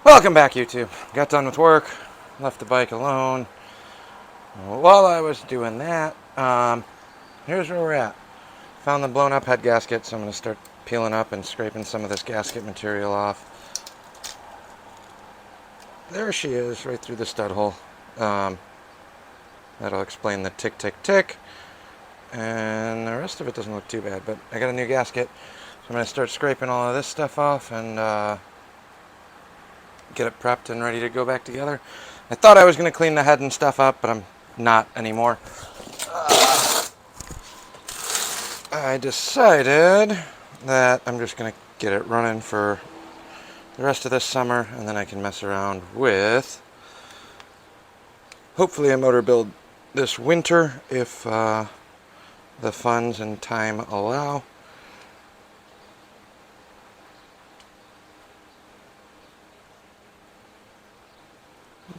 Welcome back, YouTube. Got done with work, left the bike alone. While I was doing that, here's where we're at. Found the blown up head gasket, so I'm going to start peeling up and scraping some of this gasket material off. There she is, right through the stud hole. That'll explain the tick, tick, tick. And the rest of it doesn't look too bad, but I got a new gasket, so I'm going to start scraping all of this stuff off and get it prepped and ready to go back together. I thought I was going to clean the head and stuff up, but I'm not anymore. I decided that I'm just going to get it running for the rest of this summer, and then I can mess around with hopefully a motor build this winter if the funds and time allow.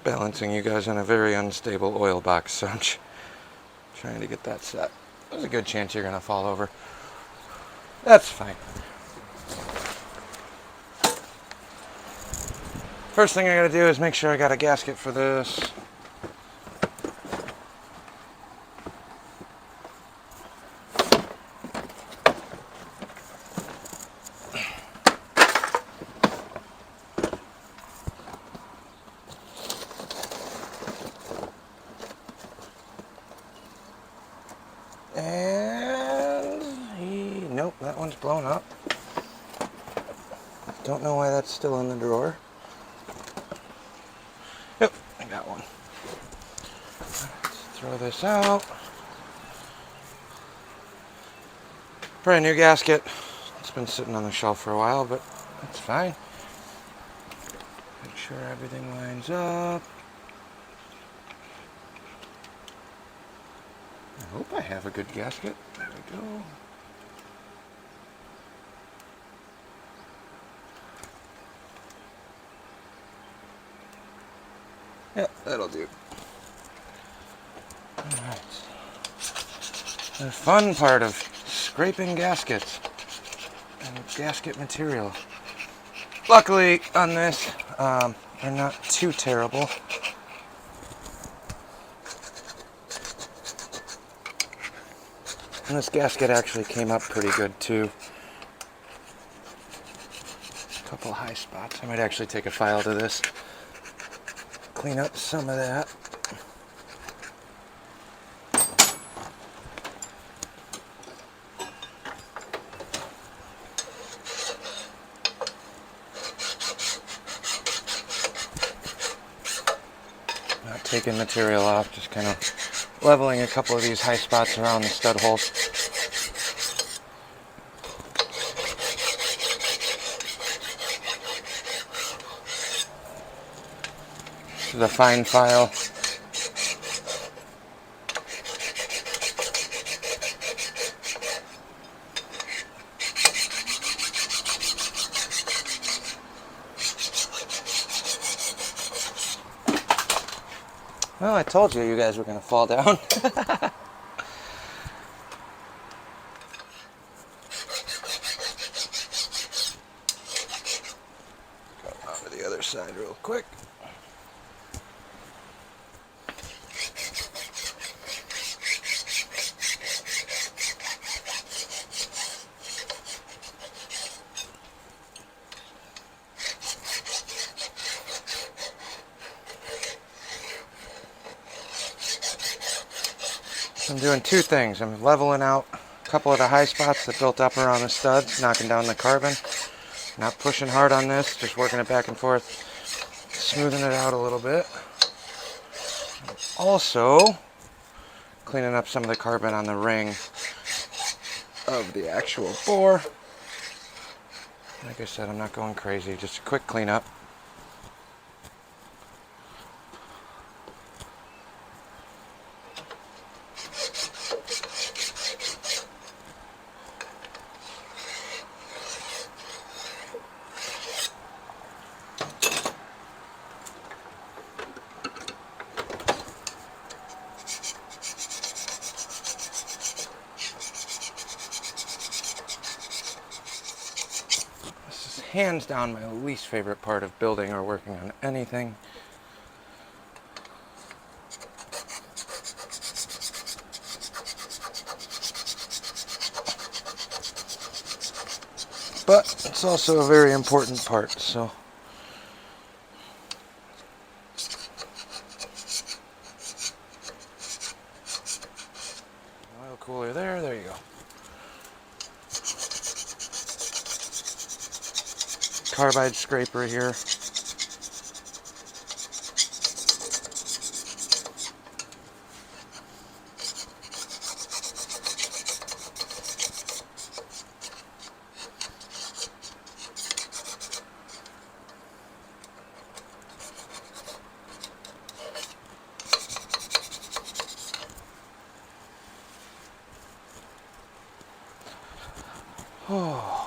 Balancing you guys on a very unstable oil box, so I'm trying to get that set. There's a good chance you're going to fall over. That's fine. First thing I got to do is make sure I got a gasket for this. Nope, that one's blown up. Don't know why that's still in the drawer. Yep, I got one. Let's throw this out. Brand new gasket. It's been sitting on the shelf for a while, but that's fine. Make sure everything lines up. I hope I have a good gasket. There we go. Yep, that'll do. Alright. The fun part of scraping gaskets and gasket material. Luckily on this, they're not too terrible. And this gasket actually came up pretty good too. A couple high spots. I might actually take a file to this. Clean up some of that. Not taking material off, just kind of leveling a couple of these high spots around the stud holes. This is a fine file. Well, I told you guys were going to fall down. Go on to the other side real quick. I'm doing two things. I'm leveling out a couple of the high spots that built up around the studs, knocking down the carbon. Not pushing hard on this, just working it back and forth, smoothing it out a little bit. Also, cleaning up some of the carbon on the ring of the actual bore. Like I said, I'm not going crazy, just a quick cleanup. hands down my least favorite part of building or working on anything. But it's also a very important part, so. Oil cooler there you go. Carbide scraper here. Oh.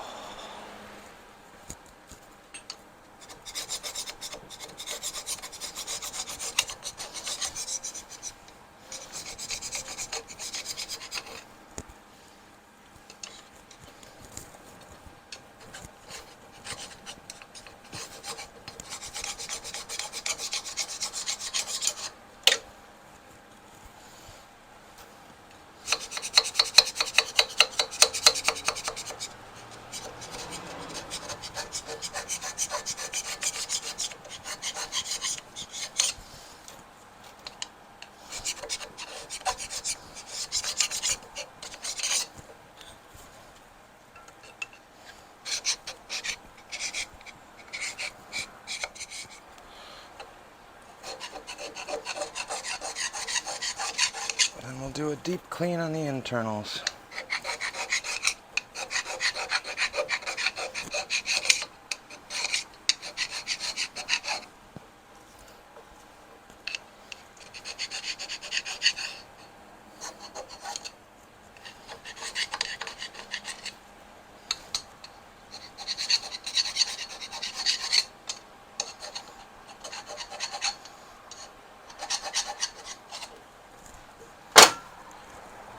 And we'll do a deep clean on the internals.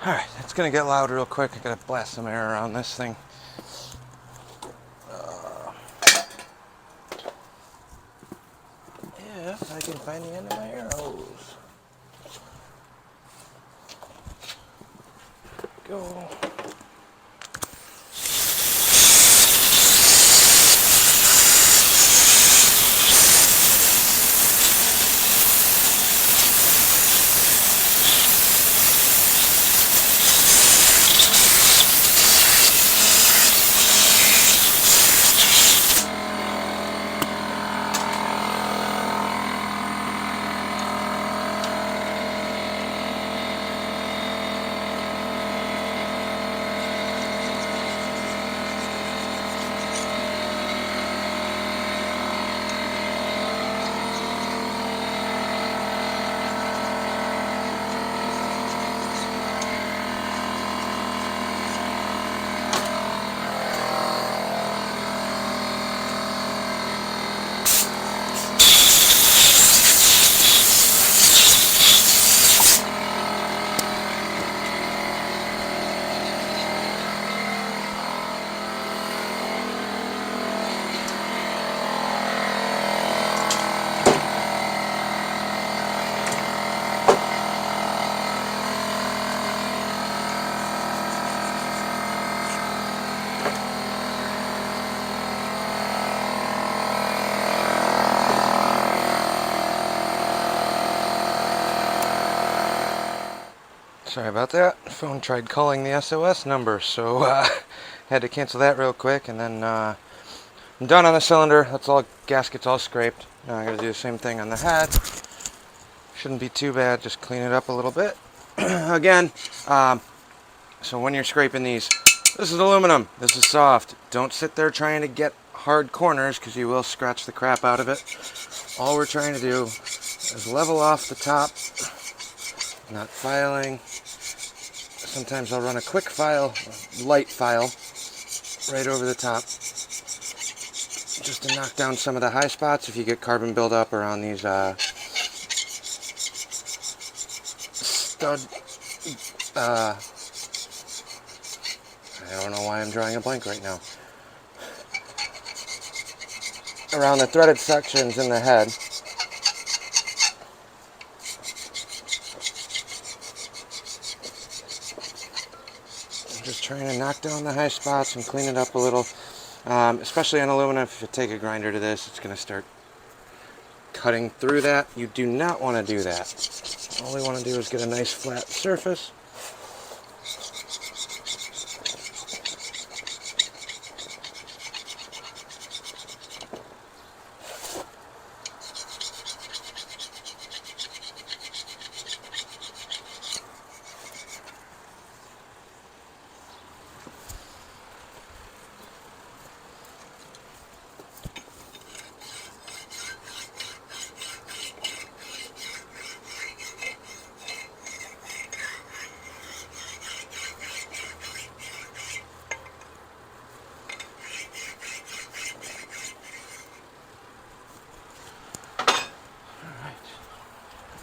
Alright, it's gonna get loud real quick. I gotta blast some air around this thing. If I can find the end of my arrows. Go. Sorry about that. Phone tried calling the SOS number, so had to cancel that real quick. And then I'm done on the cylinder. That's all. Gasket's all scraped. Now I got to do the same thing on the head. Shouldn't be too bad. Just clean it up a little bit. Again, so when you're scraping these, this is aluminum. This is soft. Don't sit there trying to get hard corners because you will scratch the crap out of it. All we're trying to do is level off the top. Not filing. Sometimes I'll run a quick file, light file, right over the top, just to knock down some of the high spots if you get carbon buildup around these stud. I don't know why I'm drawing a blank right now. around the threaded sections in the head. I'm just trying to knock down the high spots and clean it up a little. Especially on aluminum, if you take a grinder to this, it's going to start cutting through that. You do not want to do that. All we want to do is get a nice flat surface.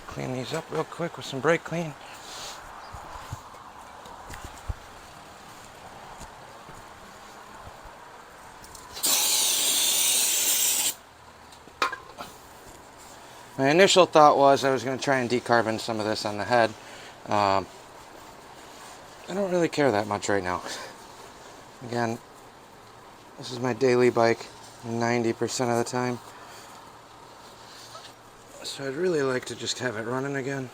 Clean these up real quick with some brake clean. My initial thought was I was going to try and decarbon some of this on the head. I don't really care that much right now. Again, this is my daily bike 90% of the time. So I'd really like to just have it running again.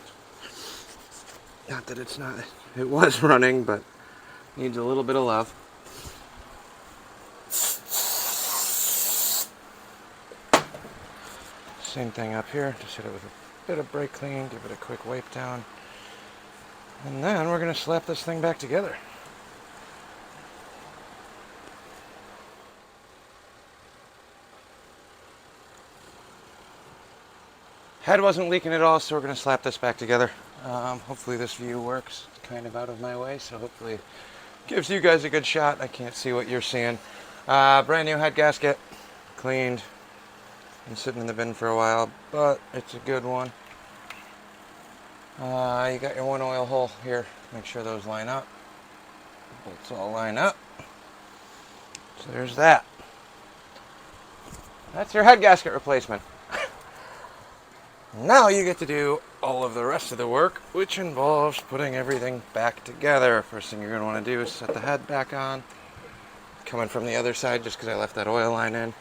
Not that it's not, it was running, but needs a little bit of love. Same thing up here, just hit it with a bit of brake clean, give it a quick wipe down. And then we're going to slap this thing back together. Head wasn't leaking at all, so we're going to slap this back together. Hopefully this view works. It's kind of out of my way, so hopefully it gives you guys a good shot. I can't see what you're seeing. Brand new head gasket, cleaned. Been sitting in the bin for a while, but it's a good one. You got your one oil hole here. Make sure those line up. Bolts all line up. So there's that. That's your head gasket replacement. Now you get to do all of the rest of the work, which involves putting everything back together. First thing you're going to want to do is set the head back on. Coming from the other side just because I left that oil line in.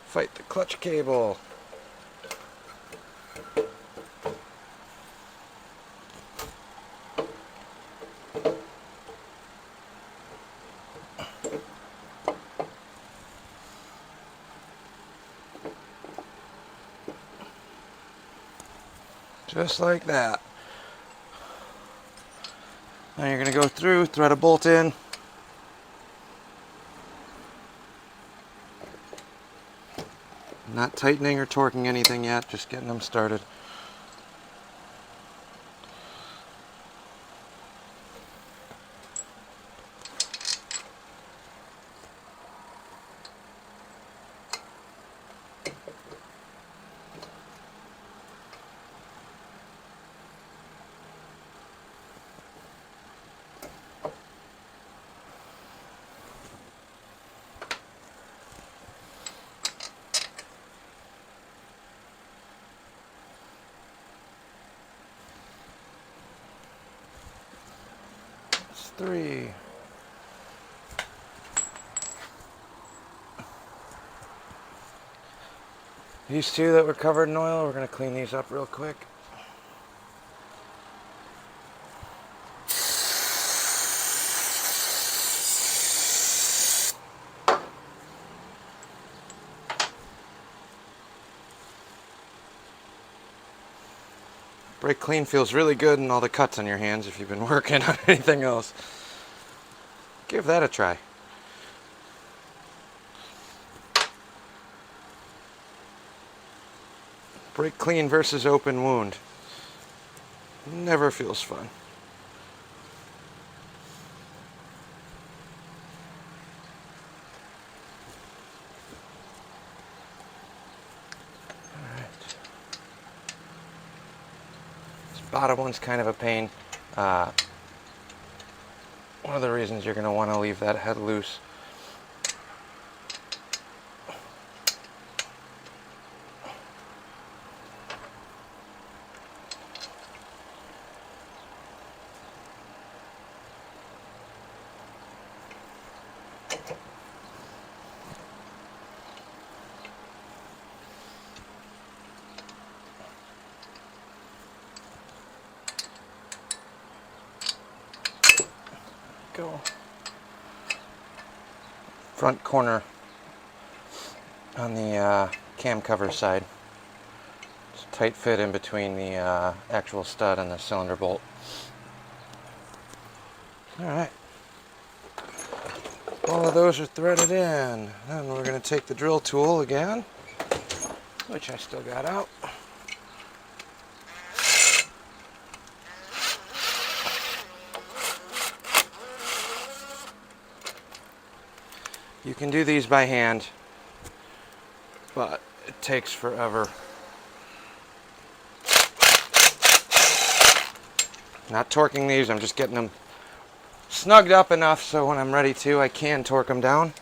Fight the clutch cable. Just like that. Now you're going to go through, thread a bolt in. Not tightening or torquing anything yet, just getting them started. Three. These two that were covered in oil, we're going to clean these up real quick. Brake clean feels really good in all the cuts on your hands if you've been working on anything else. Give that a try. Brake clean versus open wound. Never feels fun. Bottom one's kind of a pain. One of the reasons you're going to want to leave that head loose little front corner on the cam cover side. It's a tight fit in between the actual stud and the cylinder bolt. Alright. All of those are threaded in. Then we're going to take the drill tool again, which I still got out. You can do these by hand, but it takes forever. Not torquing these, I'm just getting them snugged up enough so when I'm ready to, I can torque them down.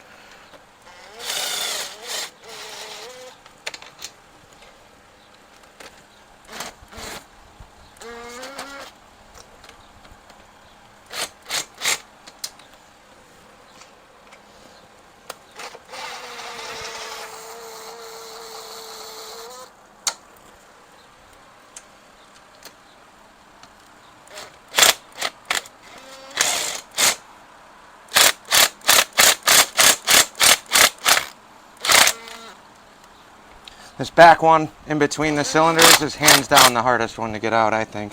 This back one in between the cylinders is hands down the hardest one to get out, I think.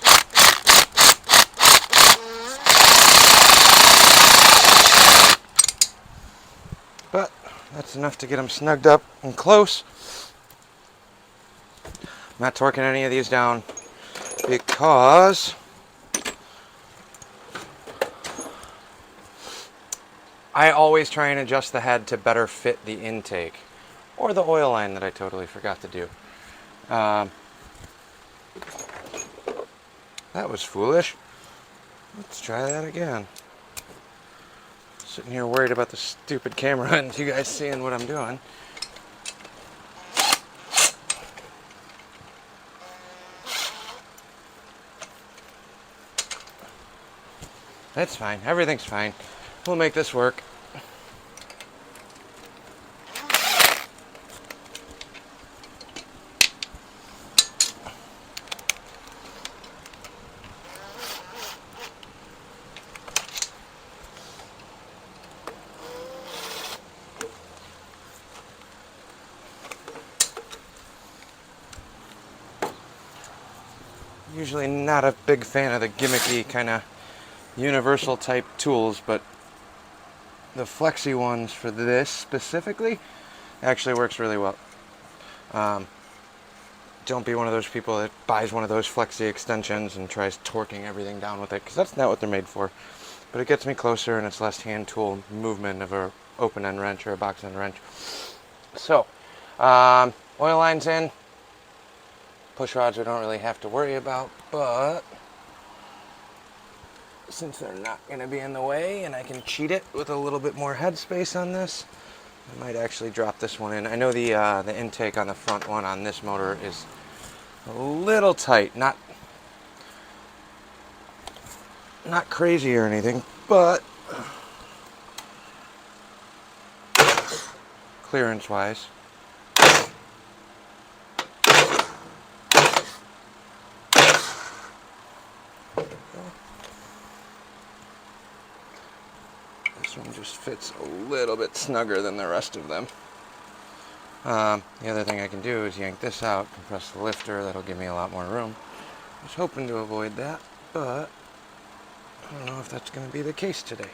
But that's enough to get them snugged up and close. I'm not torquing any of these down because I always try and adjust the head to better fit the intake. Or the oil line that I totally forgot to do. That was foolish. Let's try that again. Sitting here worried about the stupid camera and you guys seeing what I'm doing. That's fine. Everything's fine. We'll make this work. Usually not a big fan of the gimmicky kind of universal type tools, but the flexi ones for this specifically actually works really well. Don't be one of those people that buys one of those flexi extensions and tries torquing everything down with it, because that's not what they're made for. But it gets me closer and it's less hand tool movement of a open end wrench or a box end wrench. So, oil line's in. Push rods we don't really have to worry about, but since they're not going to be in the way and I can cheat it with a little bit more headspace on this, I might actually drop this one in. I know the intake on the front one on this motor is a little tight, not crazy or anything, but clearance wise. This one just fits a little bit snugger than the rest of them. The other thing I can do is yank this out, compress the lifter. That'll give me a lot more room. I was hoping to avoid that, but I don't know if that's going to be the case today.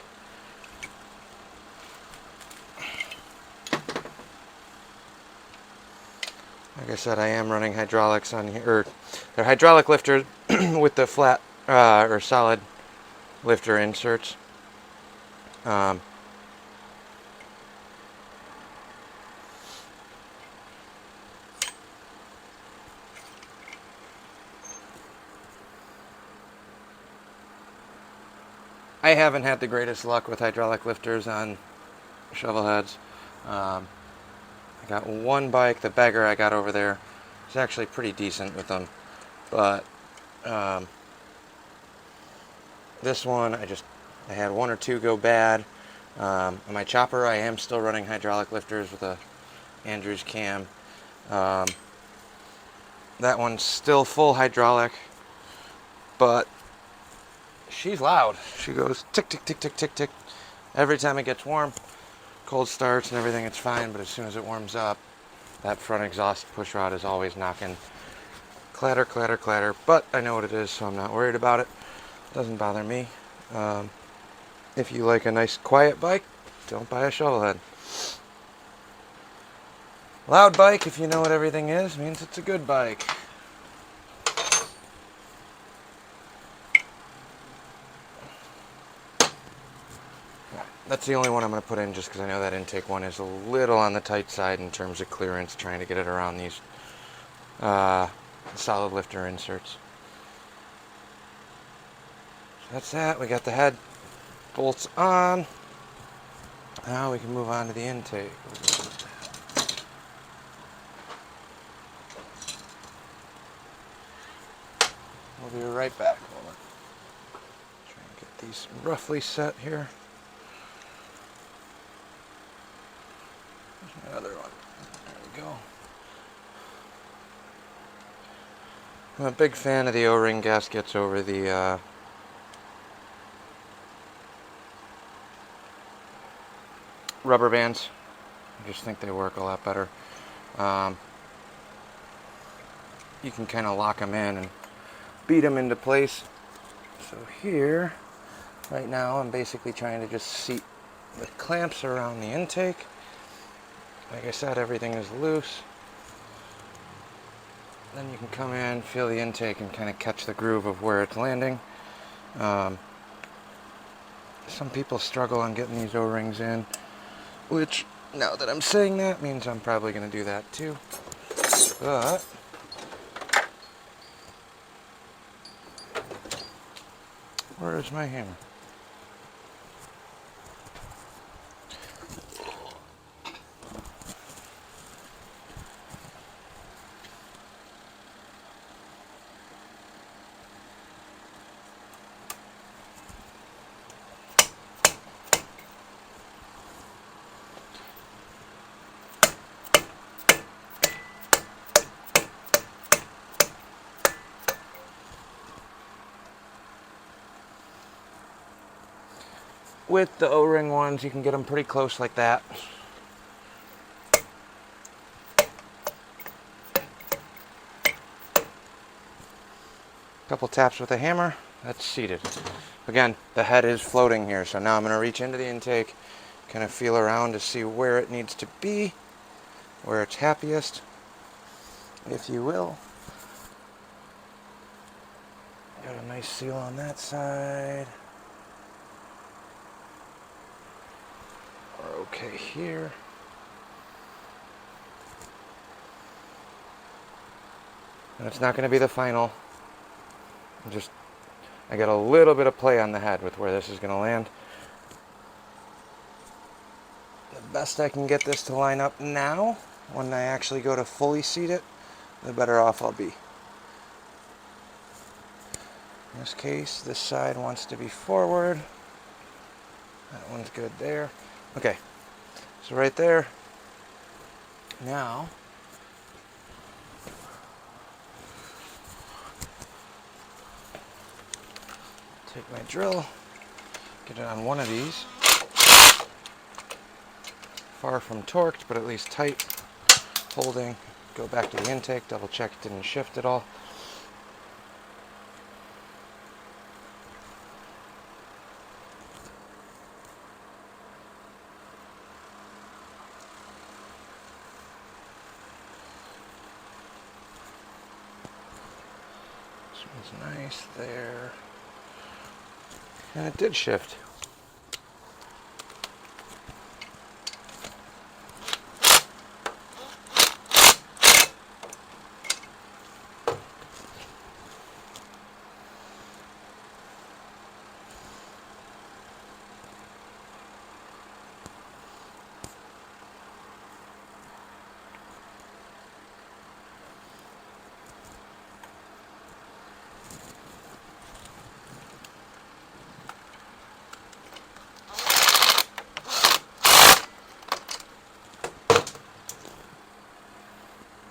Like I said, I am running hydraulics on here, or they're hydraulic lifters with the flat or solid lifter inserts. I haven't had the greatest luck with hydraulic lifters on Shovelheads. I got one bike, the bagger I got over there, is actually pretty decent with them, but this one I had one or two go bad. On my chopper I am still running hydraulic lifters with a Andrews cam. That one's still full hydraulic, but she's loud. She goes tick, tick, tick, tick, tick, tick. Every time it gets warm, cold starts and everything, it's fine, but as soon as it warms up, that front exhaust push rod is always knocking clatter, clatter, clatter, but I know what it is, so I'm not worried about it. Doesn't bother me. If you like a nice quiet bike, don't buy a Shovelhead. Loud bike, if you know what everything is, means it's a good bike. That's the only one I'm going to put in just because I know that intake one is a little on the tight side in terms of clearance, trying to get it around these solid lifter inserts. So that's that. We got the head bolts on. Now we can move on to the intake. We'll be right back. Hold on. Try and get these roughly set here. There's my other one. There we go. I'm a big fan of the O-ring gaskets over the rubber bands. I just think they work a lot better. You can kind of lock them in and beat them into place. So here, right now, I'm basically trying to just seat the clamps around the intake. Like I said, everything is loose. Then you can come in, feel the intake, and kind of catch the groove of where it's landing. Some people struggle on getting these O-rings in, which, now that I'm saying that, means I'm probably going to do that too. But where is my hammer? With the O-ring ones, you can get them pretty close like that. Couple taps with a hammer, that's seated. Again, the head is floating here, so now I'm going to reach into the intake, kind of feel around to see where it needs to be, where it's happiest, if you will. Got a nice seal on that side. We're okay here. And it's not going to be the final. I got a little bit of play on the head with where this is going to land. The best I can get this to line up now, when I actually go to fully seat it, the better off I'll be. In this case, this side wants to be forward. That one's good there. Okay, so right there. Now, take my drill, get it on one of these. Far from torqued, but at least tight. Holding, go back to the intake, double check it didn't shift at all. This one's nice there. And it did shift.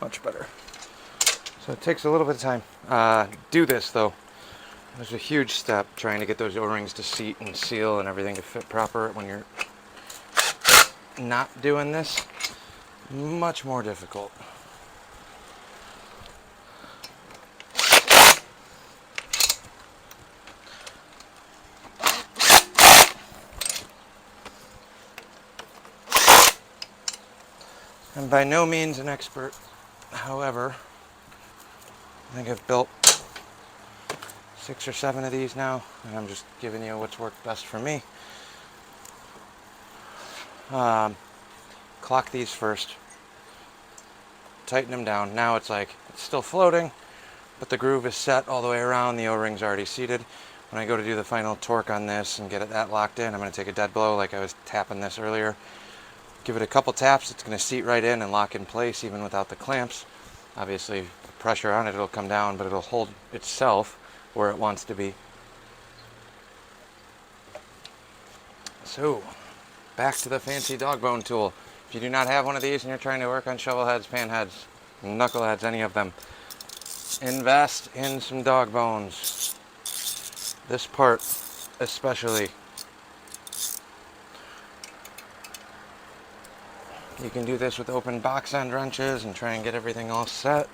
Much better. So it takes a little bit of time. Do this though. There's a huge step trying to get those O-rings to seat and seal and everything to fit proper when you're not doing this. Much more difficult. I'm by no means an expert. However, I think I've built 6 or 7 of these now, and I'm just giving you what's worked best for me. Clock these first, tighten them down. Now it's still floating, but the groove is set all the way around. The O-ring's already seated. When I go to do the final torque on this and get it that locked in, I'm going to take a dead blow like I was tapping this earlier. Give it a couple taps, it's going to seat right in and lock in place even without the clamps. Obviously, the pressure on it, it'll come down, but it'll hold itself where it wants to be. So, back to the fancy dog bone tool. If you do not have one of these and you're trying to work on shovel heads, pan heads, knuckleheads, any of them, invest in some dog bones. This part especially. You can do this with open box end wrenches and try and get everything all set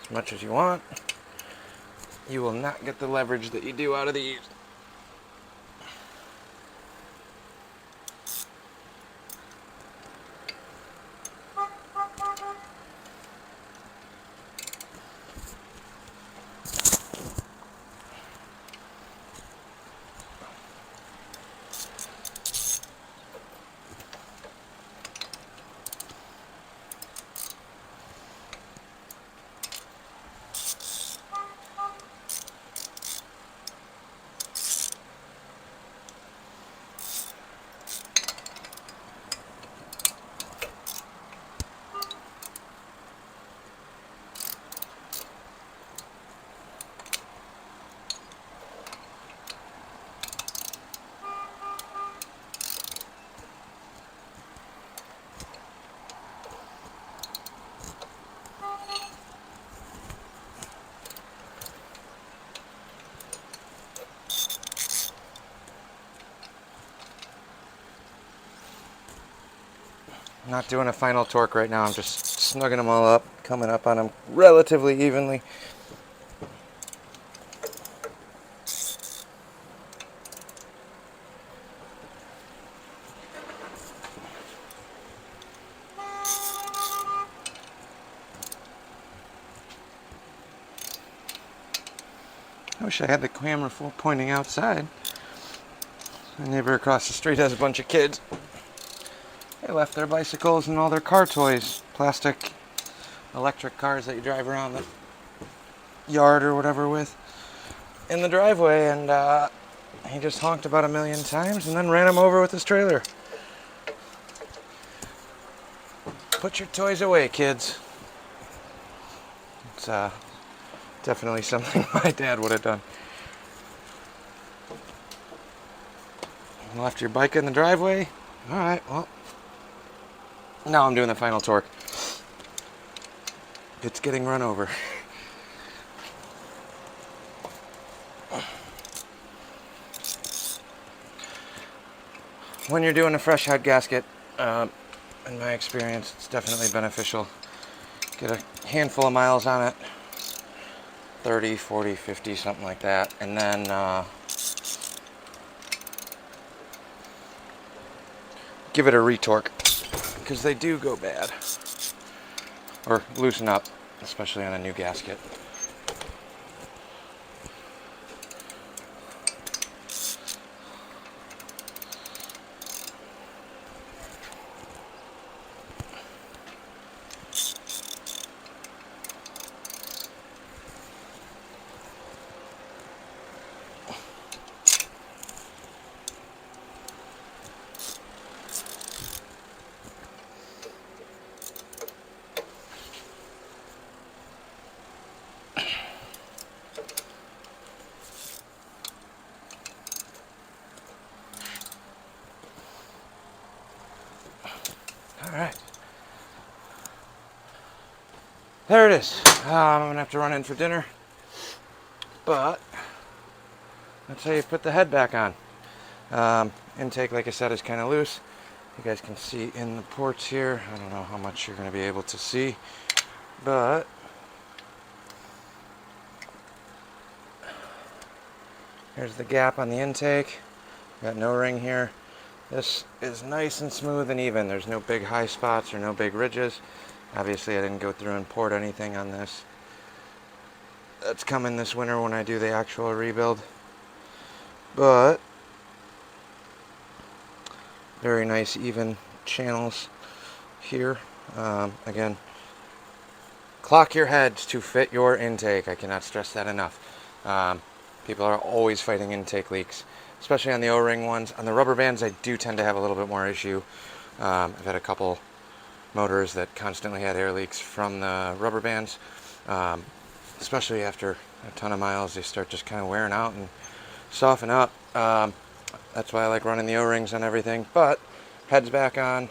as much as you want. You will not get the leverage that you do out of these. I'm not doing a final torque right now, I'm just snugging them all up, coming up on them relatively evenly. I wish I had the camera full pointing outside. My neighbor across the street has a bunch of kids. They left their bicycles and all their car toys, plastic, electric cars that you drive around the yard or whatever with, in the driveway, and he just honked about 1,000,000 times and then ran them over with his trailer. Put your toys away, kids. It's definitely something my dad would have done. Left your bike in the driveway? Alright, well, now I'm doing the final torque. It's getting run over. When you're doing a fresh head gasket, in my experience, it's definitely beneficial. Get a handful of miles on it, 30, 40, 50, something like that, and then give it a retorque, because they do go bad, or loosen up, especially on a new gasket. Alright. There it is. I'm going to have to run in for dinner. But that's how you put the head back on. Intake, like I said, is kind of loose. You guys can see in the ports here. I don't know how much you're going to be able to see, but here's the gap on the intake. Got no ring here. This is nice and smooth and even. There's no big high spots or no big ridges. Obviously, I didn't go through and port anything on this. That's coming this winter when I do the actual rebuild. But very nice even channels here. Again, clock your heads to fit your intake. I cannot stress that enough. People are always fighting intake leaks, especially on the O-ring ones. On the rubber bands, I do tend to have a little bit more issue. I've had a couple motors that constantly had air leaks from the rubber bands. Especially after a ton of miles, they start just kind of wearing out and soften up. That's why I like running the O-rings on everything. But head's back on,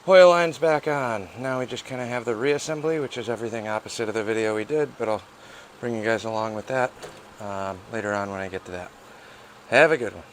oil line's back on. Now we just kind of have the reassembly, which is everything opposite of the video we did, but I'll bring you guys along with that later on when I get to that. Have a good one.